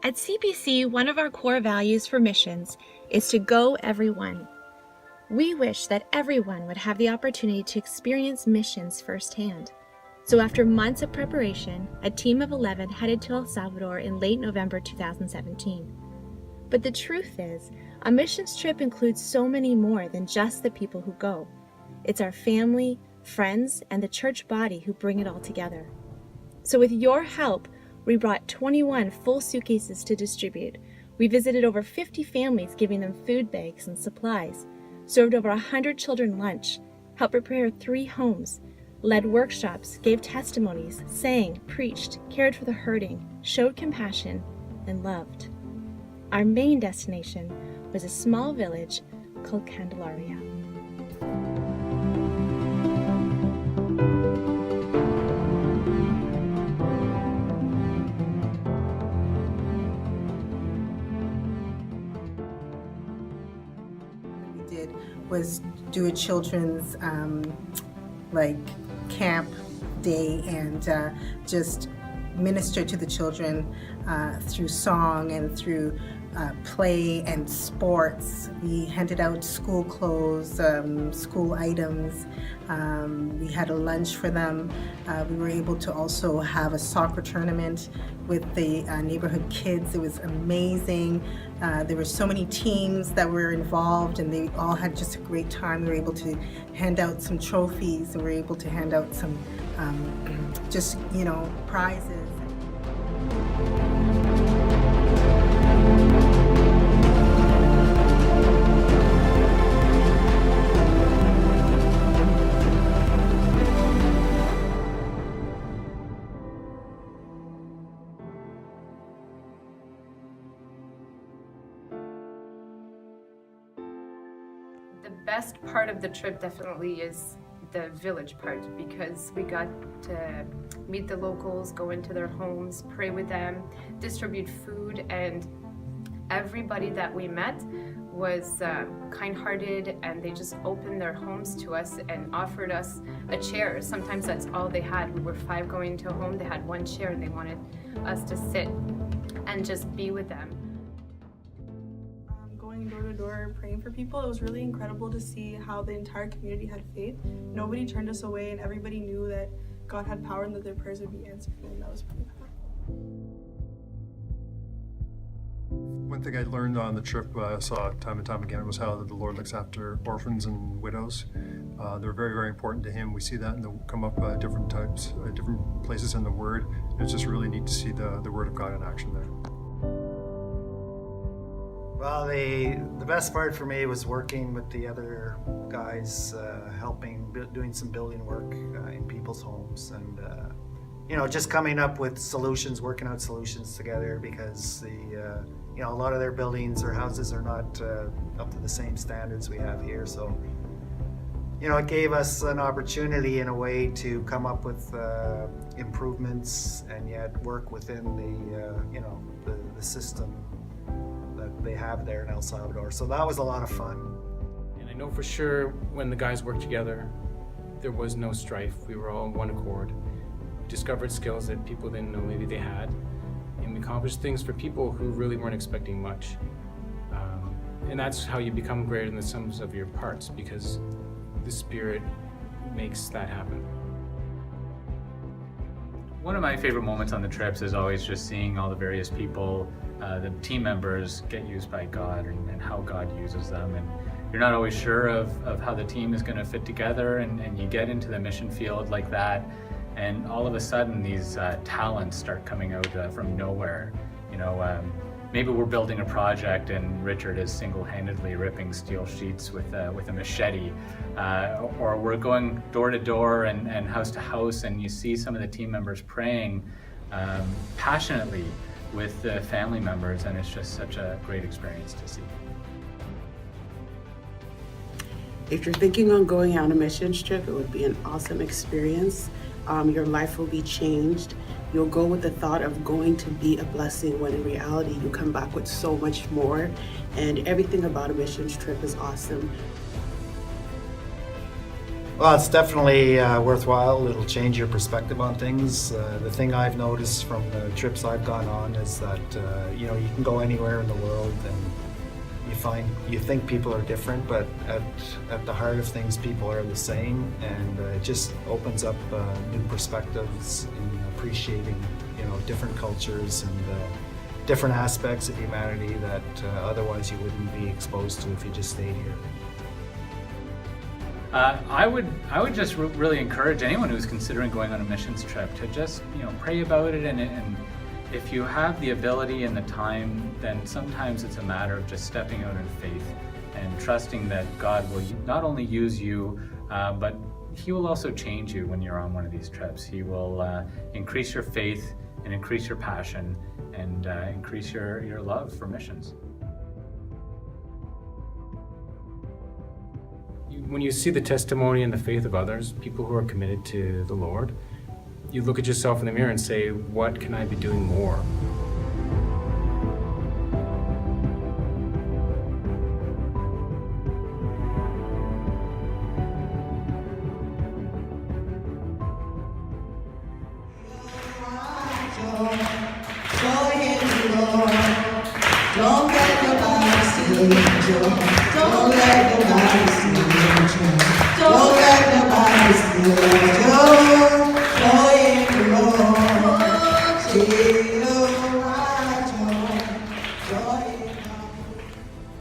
At CPC, one of our core values for missions is to go everyone. We wish that everyone would have the opportunity to experience missions firsthand. So after months of preparation, a team of 11 headed to El Salvador in late November 2017. But the truth is, a missions trip includes so many more than just the people who go. It's our family, friends, and the church body who bring it all together. So with your help, we brought 21 full suitcases to distribute. We visited over 50 families, giving them food bags and supplies, served over 100 children lunch, helped prepare 3 homes, led workshops, gave testimonies, sang, preached, cared for the hurting, showed compassion, and loved. Our main destination was a small village called Candelaria. What we did was do a children's camp day and just minister to the children through song and through play and sports. We handed out school clothes, school items. We had a lunch for them. We were able to also have a soccer tournament with the neighborhood kids. It was amazing. There were so many teams that were involved and they all had just a great time. We were able to hand out some trophies and we were able to hand out some prizes. The best part of the trip definitely is the village part, because we got to meet the locals, go into their homes, pray with them, distribute food, and everybody that we met was kind-hearted, and they just opened their homes to us and offered us a chair. Sometimes that's all they had. We were 5 going to a home, they had 1 chair and they wanted us to sit and just be with them. Going door to door praying for people, it was really incredible to see how the entire community had faith. Nobody turned us away and everybody knew that God had power and that their prayers would be answered, and that was pretty powerful. One thing I learned on the trip, I saw time and time again, was how the Lord looks after orphans and widows. They're very, very important to Him. We see that come up different types, different places in the Word. It's just really neat to see the Word of God in action there. Well, the best part for me was working with the other guys, doing some building work in people's homes, and just coming up with solutions, working out solutions together, because a lot of their buildings or houses are not up to the same standards we have here. So, it gave us an opportunity in a way to come up with improvements and yet work within the system that they have there in El Salvador. So that was a lot of fun. And I know for sure when the guys worked together, there was no strife. We were all in one accord. Discovered skills that people didn't know maybe they had. And we accomplished things for people who really weren't expecting much. And that's how you become greater than the sums of your parts, because the Spirit makes that happen. One of my favorite moments on the trips is always just seeing all the various people, the team members get used by God and how God uses them. And you're not always sure of how the team is going to fit together, and you get into the mission field like that, and all of a sudden these talents start coming out from nowhere. Maybe we're building a project and Richard is single-handedly ripping steel sheets with a machete, or we're going door to door and house to house, and you see some of the team members praying passionately with the family members, and it's just such a great experience to see. If you're thinking on going on a missions trip, it would be an awesome experience. Your life will be changed. You'll go with the thought of going to be a blessing, when in reality you come back with so much more, and everything about a missions trip is awesome. Well, it's definitely worthwhile. It'll change your perspective on things. The thing I've noticed from the trips I've gone on is that you know, you can go anywhere in the world and you think people are different, but at the heart of things, people are the same, and it just opens up new perspectives in appreciating, you know, different cultures and different aspects of humanity that otherwise you wouldn't be exposed to if you just stayed here. I would just really encourage anyone who's considering going on a missions trip to just, you know, pray about it, and if you have the ability and the time, then sometimes it's a matter of just stepping out in faith and trusting that God will not only use you, but He will also change you when you're on one of these trips. He will increase your faith and increase your passion and increase your love for missions. When you see the testimony and the faith of others, people who are committed to the Lord, you look at yourself in the mirror and say, what can I be doing more? Don't let nobody steal your joy. Don't let nobody steal your joy. Don't let nobody steal your joy.